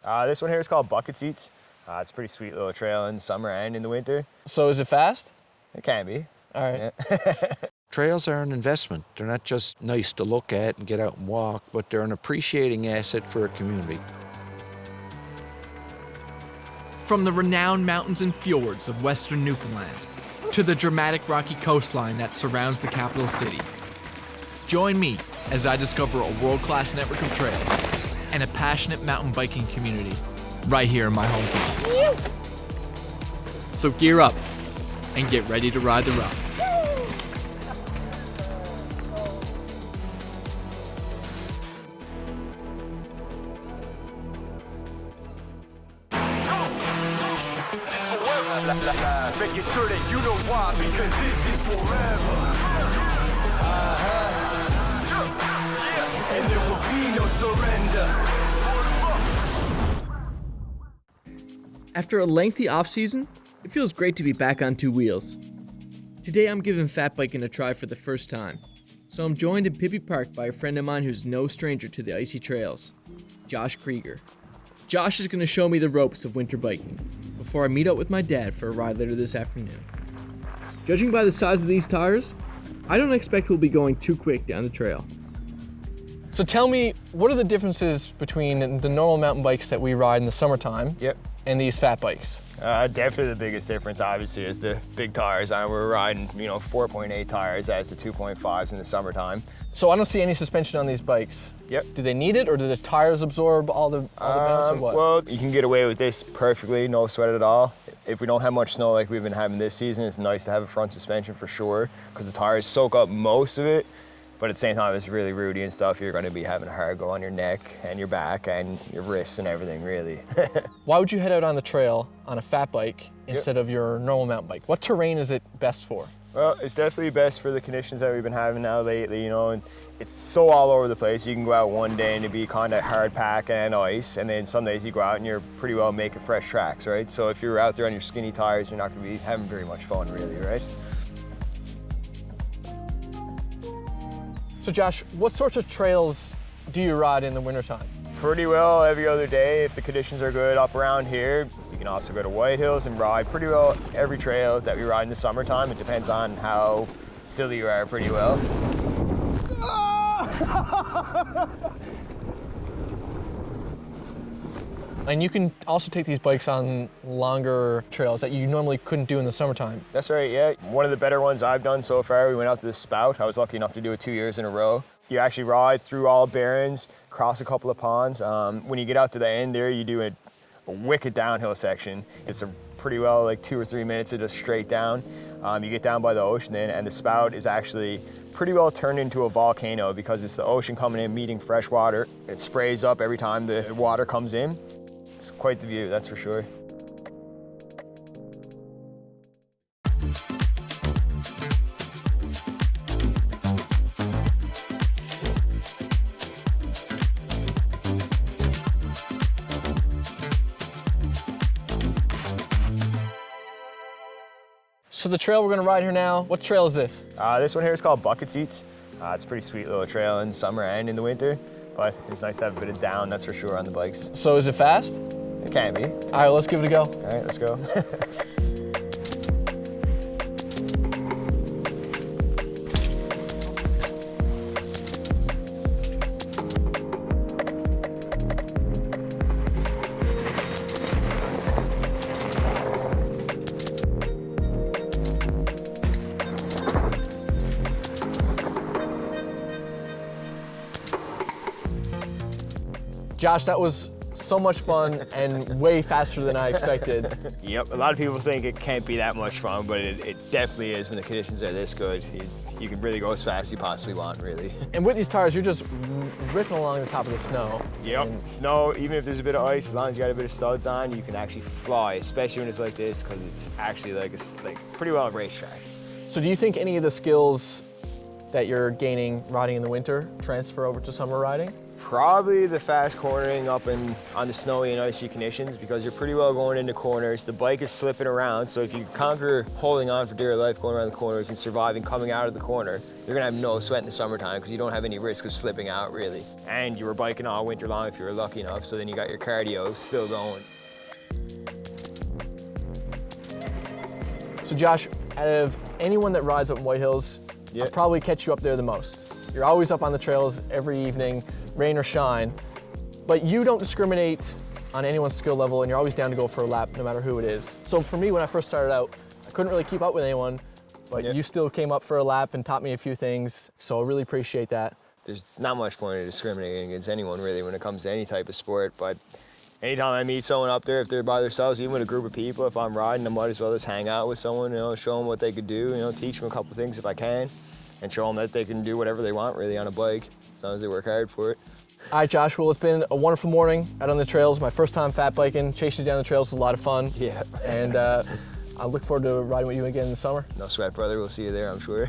This one here is called Bucket Seats. It's a pretty sweet little trail in the summer and in the winter. So is it fast? It can be. All right. Yeah. Trails are an investment. They're not just nice to look at and get out and walk, but they're an appreciating asset for a community. From the renowned mountains and fjords of western Newfoundland to the dramatic rocky coastline that surrounds the capital city, join me as I discover a world-class network of trails and a passionate mountain biking community right here in my home province. So gear up and get ready to ride the rock. Making sure that you know why, because this is forever. And there will be no surrender. After a lengthy off-season, it feels great to be back on two wheels. Today I'm giving fat biking a try for the first time, so I'm joined in Pippy Park by a friend of mine who's no stranger to the icy trails, Josh Kreiger. Josh is going to show me the ropes of winter biking before I meet up with my dad for a ride later this afternoon. Judging by the size of these tires, I don't expect we'll be going too quick down the trail. So tell me, what are the differences between the normal mountain bikes that we ride in the summertime and these fat bikes? Definitely the biggest difference, obviously, is the big tires. We're riding, 4.8 tires as the 2.5s in the summertime. So I don't see any suspension on these bikes. Yep. Do they need it, or do the tires absorb all the bounce, or what? Well, you can get away with this perfectly, no sweat at all. If we don't have much snow like we've been having this season, it's nice to have a front suspension for sure, because the tires soak up most of it. But at the same time, it's really rooty and stuff. You're going to be having a hard go on your neck and your back and your wrists and everything, really. Why would you head out on the trail on a fat bike instead of your normal mountain bike? What terrain is it best for? Well, it's definitely best for the conditions that we've been having now lately, and it's so all over the place. You can go out one day and it'd be kind of hard pack and ice, and then some days you go out and you're pretty well making fresh tracks, right? So if you're out there on your skinny tires, you're not going to be having very much fun, really, right? So Josh, what sorts of trails do you ride in the wintertime? Pretty well every other day if the conditions are good up around here. You can also go to White Hills and ride pretty well every trail that we ride in the summertime. It depends on how silly you are pretty well. And you can also take these bikes on longer trails that you normally couldn't do in the summertime. That's right, yeah. One of the better ones I've done so far, we went out to the Spout. I was lucky enough to do it 2 years in a row. You actually ride through all barrens, cross a couple of ponds. When you get out to the end there, you do a wicked downhill section. It's a pretty well like 2 or 3 minutes of just straight down. You get down by the ocean then, and the Spout is actually pretty well turned into a volcano because it's the ocean coming in, meeting fresh water. It sprays up every time the water comes in. It's quite the view, that's for sure. So the trail we're gonna ride here now, what trail is this? This one here is called Bucket Seats. It's a pretty sweet little trail in summer and in the winter, but it's nice to have a bit of down, that's for sure, on the bikes. So is it fast? It can be. All right, let's give it a go. All right, let's go. Josh, that was so much fun and way faster than I expected. Yep, a lot of people think it can't be that much fun, but it definitely is when the conditions are this good. You can really go as fast as you possibly want, really. And with these tires, you're just ripping along the top of the snow. Yep, snow, even if there's a bit of ice, as long as you got a bit of studs on, you can actually fly, especially when it's like this, because it's actually like pretty well a racetrack. So do you think any of the skills that you're gaining riding in the winter transfer over to summer riding? Probably the fast cornering up on the snowy and icy conditions, because you're pretty well going into corners. The bike is slipping around, so if you conquer holding on for dear life going around the corners and surviving coming out of the corner, you're gonna have no sweat in the summertime because you don't have any risk of slipping out really. And you were biking all winter long if you were lucky enough, so then you got your cardio still going. So Josh, out of anyone that rides up in White Hills, I'll probably catch you up there the most. You're always up on the trails every evening, rain or shine, but you don't discriminate on anyone's skill level, and you're always down to go for a lap no matter who it is. So for me, when I first started out, I couldn't really keep up with anyone, but you still came up for a lap and taught me a few things, so I really appreciate that. There's not much point in discriminating against anyone really when it comes to any type of sport, but anytime I meet someone up there, if they're by themselves, even with a group of people, if I'm riding, I might as well just hang out with someone, show them what they could do, teach them a couple things if I can, and show them that they can do whatever they want really on a bike, as long as they work hard for it. All right, Josh, well, it's been a wonderful morning out on the trails. My first time fat biking, chasing down the trails was a lot of fun. Yeah. And I look forward to riding with you again in the summer. No sweat, brother. We'll see you there, I'm sure.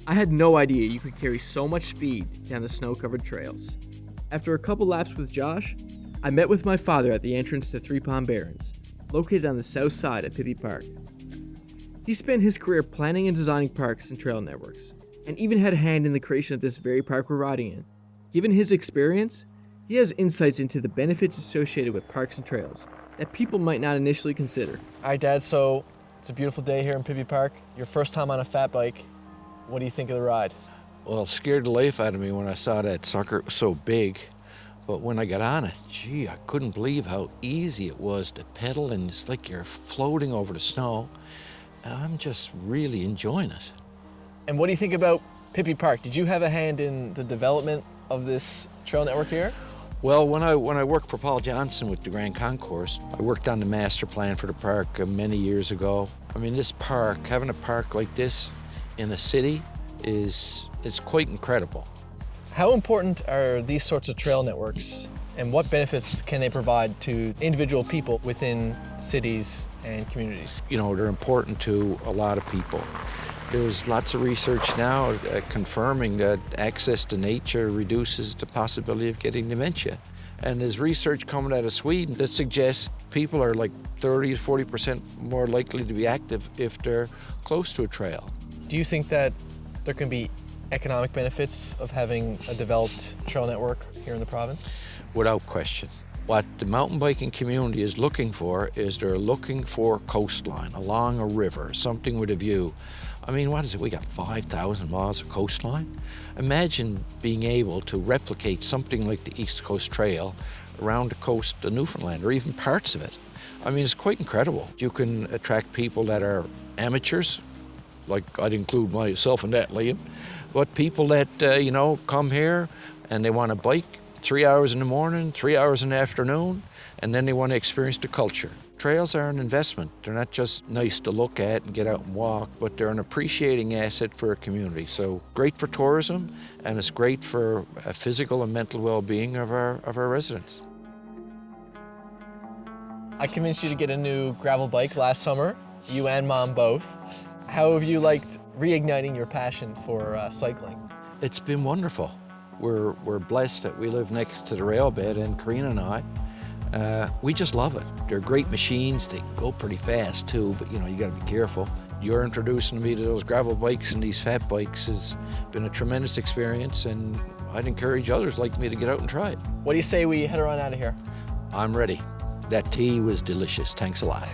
I had no idea you could carry so much speed down the snow-covered trails. After a couple laps with Josh, I met with my father at the entrance to Three Pond Barrens, located on the south side of Pippy Park. He spent his career planning and designing parks and trail networks, and even had a hand in the creation of this very park we're riding in. Given his experience, he has insights into the benefits associated with parks and trails that people might not initially consider. All right, Dad, so it's a beautiful day here in Pippy Park. Your first time on a fat bike. What do you think of the ride? Well, it scared the life out of me when I saw that sucker. It was so big. But when I got on it, gee, I couldn't believe how easy it was to pedal, and it's like you're floating over the snow. I'm just really enjoying it. And what do you think about Pippy Park? Did you have a hand in the development of this trail network here? Well, when I worked for Paul Johnson with the Grand Concourse, I worked on the master plan for the park many years ago. I mean, this park, having a park like this in a city is quite incredible. How important are these sorts of trail networks, and what benefits can they provide to individual people within cities and communities? They're important to a lot of people. There's lots of research now confirming that access to nature reduces the possibility of getting dementia. And there's research coming out of Sweden that suggests people are like 30 to 40% more likely to be active if they're close to a trail. Do you think that there can be economic benefits of having a developed trail network here in the province? Without question. What the mountain biking community is looking for is they're looking for coastline along a river, something with a view. I mean, what is it? We got 5,000 miles of coastline. Imagine being able to replicate something like the East Coast Trail around the coast of Newfoundland, or even parts of it. I mean, it's quite incredible. You can attract people that are amateurs, like I'd include myself in that, Liam, but people that, come here and they want to bike 3 hours in the morning, 3 hours in the afternoon, and then they want to experience the culture. Trails are an investment. They're not just nice to look at and get out and walk, but they're an appreciating asset for a community. So great for tourism, and it's great for physical and mental well-being of our residents. I convinced you to get a new gravel bike last summer, you and Mom both. How have you liked reigniting your passion for cycling? It's been wonderful. We're blessed that we live next to the rail bed, and Karina and I, we just love it. They're great machines. They can go pretty fast too, but you got to be careful. You're introducing me to those gravel bikes and these fat bikes has been a tremendous experience, and I'd encourage others like me to get out and try it. What do you say we head on out of here? I'm ready. That tea was delicious. Thanks a lot.